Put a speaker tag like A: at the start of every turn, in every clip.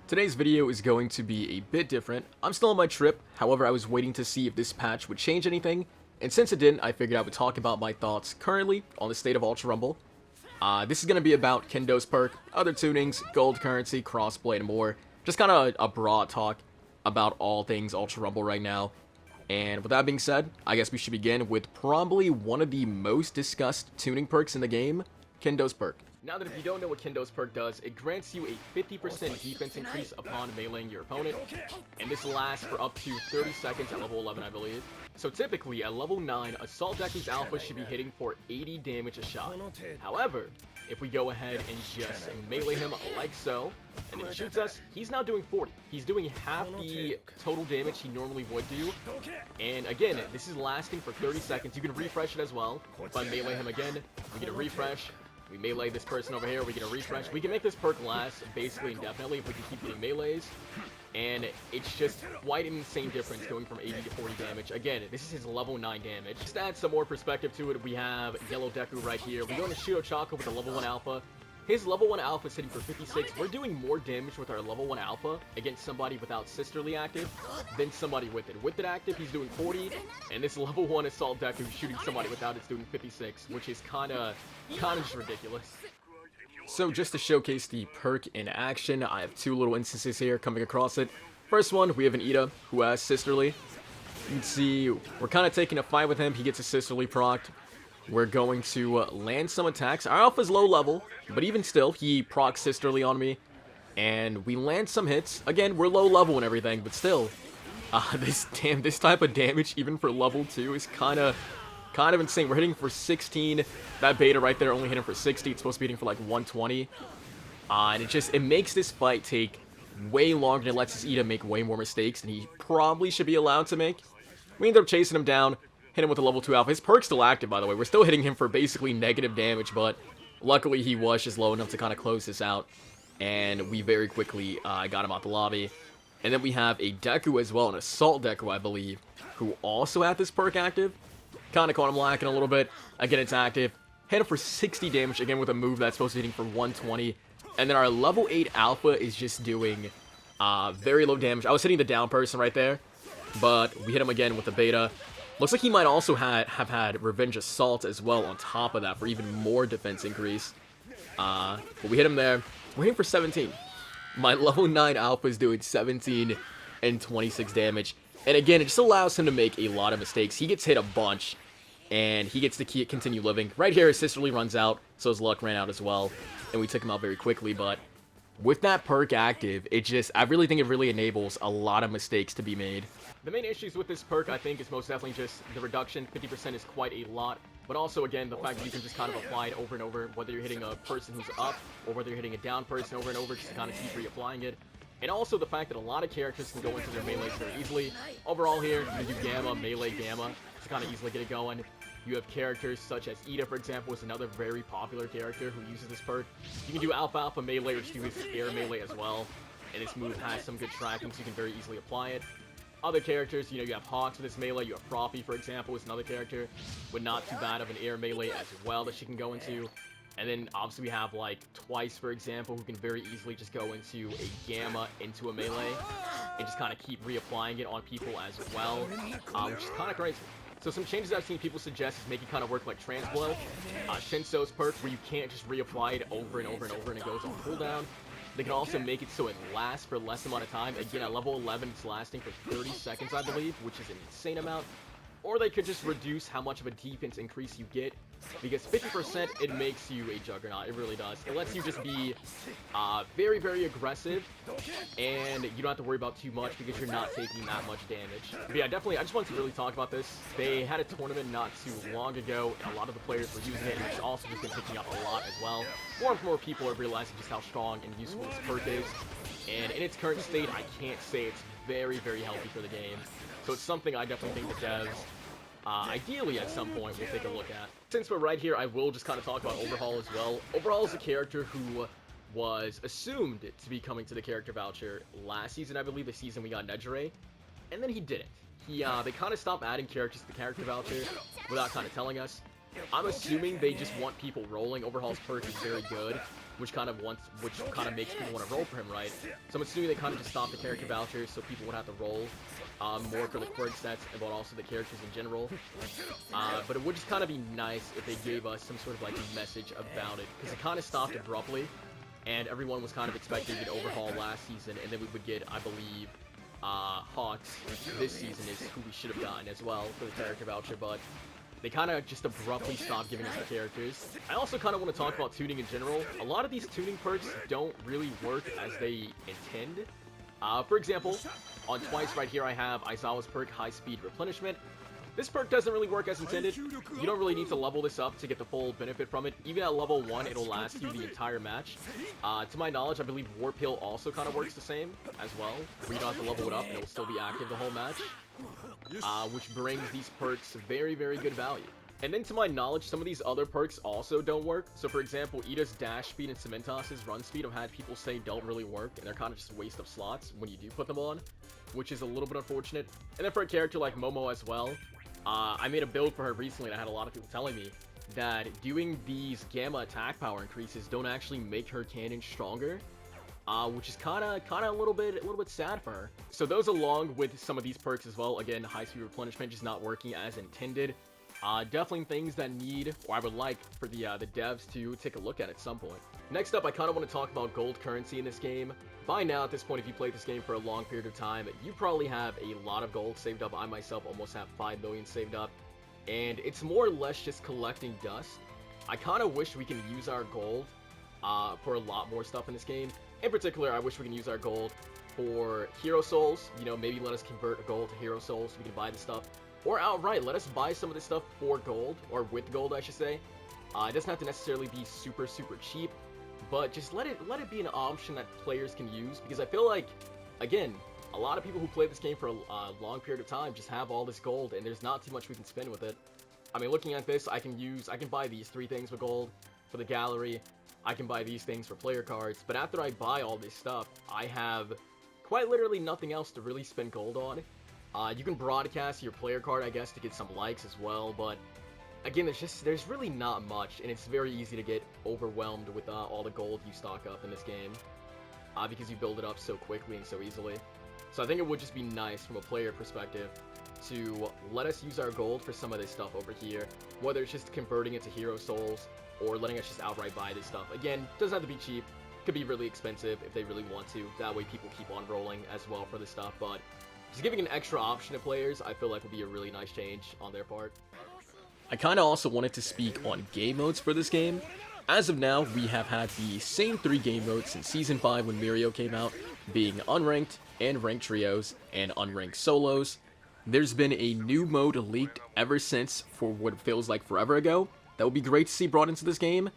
A: Today's video is going to be a bit different. I'm still on my trip, however I was waiting to see if this patch would change anything, and since it didn't, I figured I would talk about my thoughts currently on the state of Ultra Rumble. This is going to be about Kendo's perk, other tunings, gold currency, crossplay, and more. Just kind of a broad talk about all things Ultra Rumble right now. And with that being said, I guess we should begin with probably one of the most discussed tuning perks in the game, Kendo's perk. Now that if you don't know what Kendo's perk does, it grants you a 50% defense increase upon meleeing your opponent, and this lasts for up to 30 seconds at level 11, I believe. So typically, at level 9, Assault Deku's alpha should be hitting for 80 damage a shot. However, if we go ahead and just melee him like so, and then he shoots us, he's now doing 40. He's doing half the total damage he normally would do, and again, this is lasting for 30 seconds. You can refresh it as well. If I melee him again, we get a refresh. We melee this person over here, we get a refresh. We can make this perk last basically indefinitely if we can keep getting melees. And it's just quite an insane difference going from 80 to 40 damage. Again, this is his level 9 damage. Just to add some more perspective to it, we have Yellow Deku right here. We go into Shudo Chaka with a level 1 alpha. His level 1 alpha is hitting for 56. We're doing more damage with our level 1 alpha against somebody without Sisterly active than somebody with it. With it active, he's doing 40, and this level 1 Assault Deku shooting somebody without it's doing 56, which is kind of just ridiculous. So just to showcase the perk in action, I have two little instances here coming across it. First one, we have an Ida who has Sisterly. You can see we're kind of taking a fight with him. He gets a Sisterly procced. We're going to land some attacks. Our alpha's low level, but even still, he procs Sisterly on me. And we land some hits. Again, we're low level and everything, but still, this type of damage, even for level 2, is kind of insane. We're hitting for 16. That beta right there only hitting for 60. It's supposed to be hitting for like 120. And it makes this fight take way longer, and it lets this Ida make way more mistakes than he probably should be allowed to make. We end up chasing him down. Hit him with a level 2 alpha. His perk's still active, by the way. We're still hitting him for basically negative damage, but luckily he was just low enough to kind of close this out. And we very quickly got him out the lobby. And then we have a Deku as well, an Assault Deku, I believe, who also had this perk active. Kind of caught him lacking a little bit. Again, it's active. Hit him for 60 damage, again with a move that's supposed to be hitting for 120. And then our level 8 alpha is just doing very low damage. I was hitting the down person right there, but we hit him again with the beta. Looks like he might also have had Revenge Assault as well on top of that for even more defense increase. But we hit him there. We're hitting for 17. My level 9 alpha is doing 17 and 26 damage. And again, it just allows him to make a lot of mistakes. He gets hit a bunch, and he gets to continue living. Right here, his Sisterly runs out, so his luck ran out as well. And we took him out very quickly, but with that perk active, I really think it really enables a lot of mistakes to be made. The main issues with this perk, I think, is most definitely just the reduction. 50% is quite a lot, but also, again, the fact that you can just kind of apply it over and over, whether you're hitting a person who's up, or whether you're hitting a down person over and over, just to kind of keep reapplying it. And also the fact that a lot of characters can go into their melees very easily. Overall here, you can do Gamma, Melee, Gamma, to kind of easily get it going. You have characters such as Ida, for example, is another very popular character who uses this perk. You can do Alpha Alpha Melee, or just do his Air Melee as well. And this move has some good tracking, so you can very easily apply it. Other characters, you have Hawks with this melee. You have Proppy, for example, is another character with not too bad of an air melee as well that she can go into. And then, obviously, we have, like, Twice, for example, who can very easily just go into a Gamma, into a melee, and just kind of keep reapplying it on people as well, which is kind of crazy. So some changes I've seen people suggest is make it kind of work like Transblow. Shinso's perk, where you can't just reapply it over and over and over, and it goes on cooldown. They can also make it so it lasts for less amount of time. Again, at level 11, it's lasting for 30 seconds, I believe, which is an insane amount. Or they could just reduce how much of a defense increase you get, because 50%, it makes you a juggernaut. It really does. It lets you just be very, very aggressive, and you don't have to worry about too much because you're not taking that much damage. But yeah, definitely, I just wanted to really talk about this. They had a tournament not too long ago, and a lot of the players were using it, and it's also just been picking up a lot as well. More and more people are realizing just how strong and useful this perk is, and in its current state, I can't say it's very, very healthy for the game. So it's something I definitely think the devs, ideally at some point, will take a look at. Since we're right here, I will just kind of talk about Overhaul as well. Overhaul is a character who was assumed to be coming to the character voucher last season, I believe, the season we got Nejire, and then he didn't. They kind of stopped adding characters to the character voucher without kind of telling us. I'm assuming they just want people rolling. Overhaul's perk is very good, which kind of makes people want to roll for him, right? So I'm assuming they kind of just stopped the character vouchers so people would have to roll more for the quirk sets, but also the characters in general. But it would just kind of be nice if they gave us some sort of like message about it, because it kind of stopped abruptly, and everyone was kind of expecting an overhaul last season, and then we would get, I believe, Hawks this season is who we should have gotten as well for the character voucher, but they kind of just abruptly stopped giving us the characters. I also kind of want to talk about tuning in general. A lot of these tuning perks don't really work as they intend. For example, on Twice right here I have Aizawa's perk, High Speed Replenishment. This perk doesn't really work as intended. You don't really need to level this up to get the full benefit from it. Even at level 1, it'll last you the entire match. To my knowledge, I believe Warp Hill also kind of works the same as well, where you don't have to level it up and it'll still be active the whole match. Which brings these perks very, very good value. And then to my knowledge, some of these other perks also don't work. So for example, Ida's dash speed and Cementos' run speed I've had people say don't really work, and they're kind of just a waste of slots when you do put them on, which is a little bit unfortunate. And then for a character like Momo as well, I made a build for her recently, and I had a lot of people telling me that doing these gamma attack power increases don't actually make her cannon stronger, which is kind of a little bit sad for her. So those, along with some of these perks as well, again, high speed replenishment just not working as intended. Definitely things that need, or I would like for the devs to take a look at some point. Next up, I kind of want to talk about gold currency in this game. By now, at this point, if you played this game for a long period of time, you probably have a lot of gold saved up. I myself almost have 5 million saved up, and it's more or less just collecting dust. I kind of wish we can use our gold for a lot more stuff in this game. In particular, I wish we can use our gold for hero souls. You know, maybe let us convert gold to hero souls so we can buy the stuff. Or outright, let us buy some of this stuff for gold, or with gold, I should say. It doesn't have to necessarily be super cheap, but just let it be an option that players can use, because I feel like, again, a lot of people who play this game for a long period of time just have all this gold, and there's not too much we can spend with it. I mean, looking at this, I can buy these 3 things with gold for the gallery. I can buy these things for player cards, but after I buy all this stuff, I have quite literally nothing else to really spend gold on. You can broadcast your player card, I guess, to get some likes as well, but again, there's really not much, and it's very easy to get overwhelmed with all the gold you stock up in this game, because you build it up so quickly and so easily. So I think it would just be nice from a player perspective to let us use our gold for some of this stuff over here, whether it's just converting it to hero souls or letting us just outright buy this stuff. Again, doesn't have to be cheap, could be really expensive if they really want to, that way people keep on rolling as well for this stuff, but just giving an extra option to players, I feel like would be a really nice change on their part. I kind of also wanted to speak on game modes for this game. As of now, we have had the same 3 game modes since Season 5 when Mirio came out, being Unranked and Ranked Trios and Unranked Solos. There's been a new mode leaked ever since for what feels like forever ago. That would be great to see brought into this game,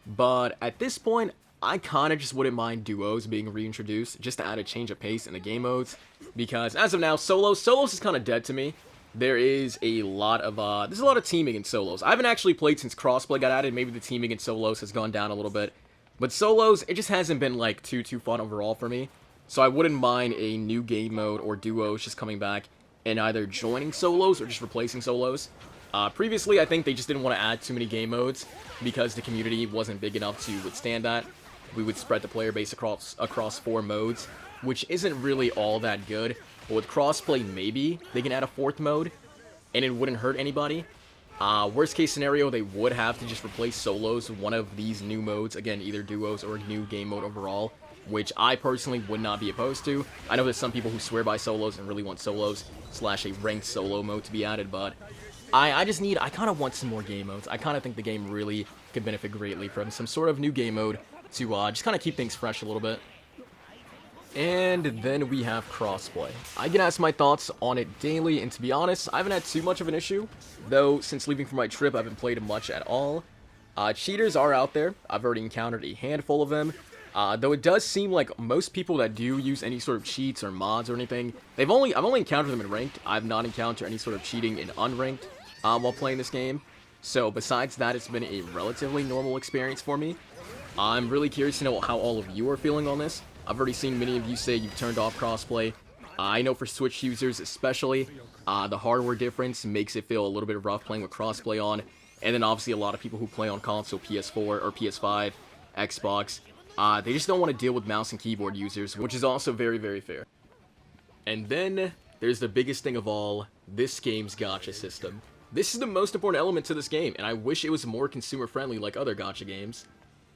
A: but at this point, I kind of just wouldn't mind duos being reintroduced, just to add a change of pace in the game modes, because as of now, solos is kind of dead to me. There's a lot of teaming in solos. I haven't actually played since Crossplay got added. Maybe the teaming in solos has gone down a little bit, but solos, it just hasn't been like too fun overall for me. So I wouldn't mind a new game mode or duos just coming back and either joining solos or just replacing solos. Previously, I think they just didn't want to add too many game modes because the community wasn't big enough to withstand that. We would spread the player base across 4 modes, which isn't really all that good. But with Crossplay, maybe they can add a 4th mode, and it wouldn't hurt anybody. Worst case scenario, they would have to just replace solos with one of these new modes. Again, either duos or a new game mode overall, which I personally would not be opposed to. I know there's some people who swear by solos and really want solos / a ranked solo mode to be added, but I kind of want some more game modes. I kind of think the game really could benefit greatly from some sort of new game mode to just kind of keep things fresh a little bit. And then we have Crossplay. I get asked my thoughts on it daily, and to be honest, I haven't had too much of an issue, though since leaving for my trip, I haven't played much at all. Cheaters are out there. I've already encountered a handful of them, though it does seem like most people that do use any sort of cheats or mods or anything, I've only encountered them in ranked. I've not encountered any sort of cheating in unranked while playing this game. So besides that, it's been a relatively normal experience for me. I'm really curious to know how all of you are feeling on this. I've already seen many of you say you've turned off Crossplay. I know for Switch users especially, the hardware difference makes it feel a little bit rough playing with Crossplay on. And then obviously a lot of people who play on console, PS4 or PS5, Xbox, They just don't want to deal with mouse and keyboard users, which is also very, very fair. And then there's the biggest thing of all, this game's gacha system. This is the most important element to this game, and I wish it was more consumer-friendly like other gacha games.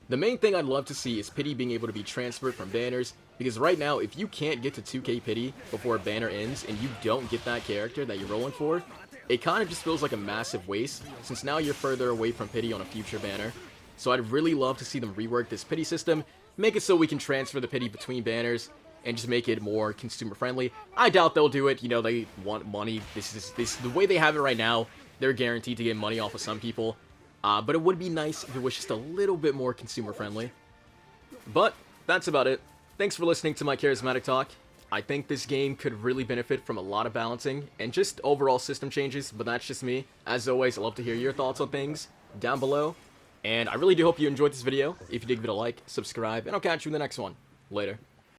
A: The main thing I'd love to see is pity being able to be transferred from banners, because right now, if you can't get to 2k pity before a banner ends and you don't get that character that you're rolling for, it kind of just feels like a massive waste, since now you're further away from pity on a future banner. So I'd really love to see them rework this pity system, make it so we can transfer the pity between banners, and just make it more consumer-friendly. I doubt they'll do it, you know, they want money. This the way they have it right now, they're guaranteed to get money off of some people. But it would be nice if it was just a little bit more consumer-friendly. But that's about it. Thanks for listening to my charismatic talk. I think this game could really benefit from a lot of balancing and just overall system changes, but that's just me. As always, I'd love to hear your thoughts on things down below. And I really do hope you enjoyed this video. If you did, give it a like, subscribe, and I'll catch you in the next one. Later.